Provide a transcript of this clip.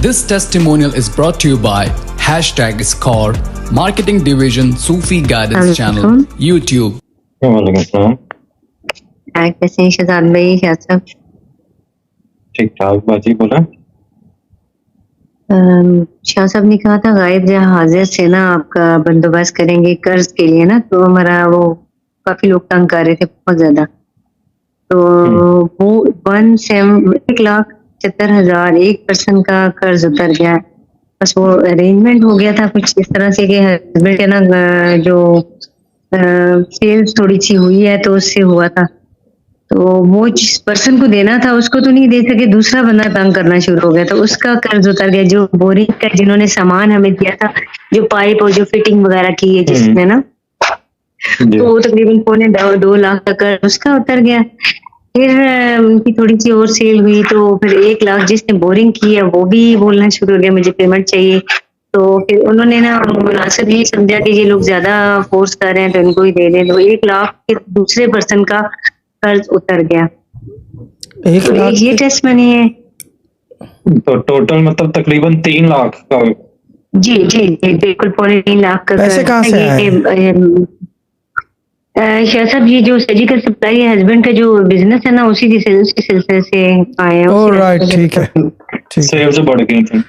This testimonial is brought to you by #SCORE, Marketing Division, Sufi Guidance Channel, YouTube. कैसे हैं शहजाद भाई? शाह साहब ठीक ठाक बाजी बोला। शाह साहब ने कहा था गायब जहाँ हाजिर से ना आपका बंदोबस्त करेंगे कर्ज के लिए ना, तो हमारा वो काफी लोग तंग कर रहे थे बहुत ज्यादा, तो वो 1,75,000 एक पर्सन का कर्ज उतर गया। बस वो अरेंजमेंट हो गया था कुछ इस तरह से कि हस्बैंड के ना जो सेल्स थोड़ी सी हुई है तो उससे हुआ था, तो वो जिस पर्सन को देना था उसको तो नहीं दे सके, दूसरा बंदा तंग करना शुरू हो गया, तो उसका कर्ज उतर गया। जो बोरिंग का जिन्होंने सामान हमें दिया था, जो पाइप और जो फिटिंग वगैरह की है जिसमें ना, तो वो तकरीबन 2 लाख का कर्ज उसका उतर गया। फिर उनकी थोड़ी सी और सेल हुई तो फिर 1 लाख जिसने बोरिंग की है वो भी बोलना शुरू हो गया मुझे पेमेंट चाहिए। तो फिर उन्होंने ना मुनासिब ये समझा कि ये लोग ज्यादा फोर्स कर रहे हैं तो इनको ही दे दें, तो 1 लाख के दूसरे पर्सन का कर्ज उतर गया। 1 लाख ये टेस्ट मनी है तो टोटल मतलब तकरीबन 3 लाख का। जी जी जी बिल्कुल 3.5 लाख का पैसे कहाँ से आए? शाह साहब ये जो सर्जिकल सप्लाई है हस्बैंड का जो बिजनेस है ना, उसी सिलसिले से आए हैं। राइट, ठीक है, ठीक है। सेल से बढ़ गई थी।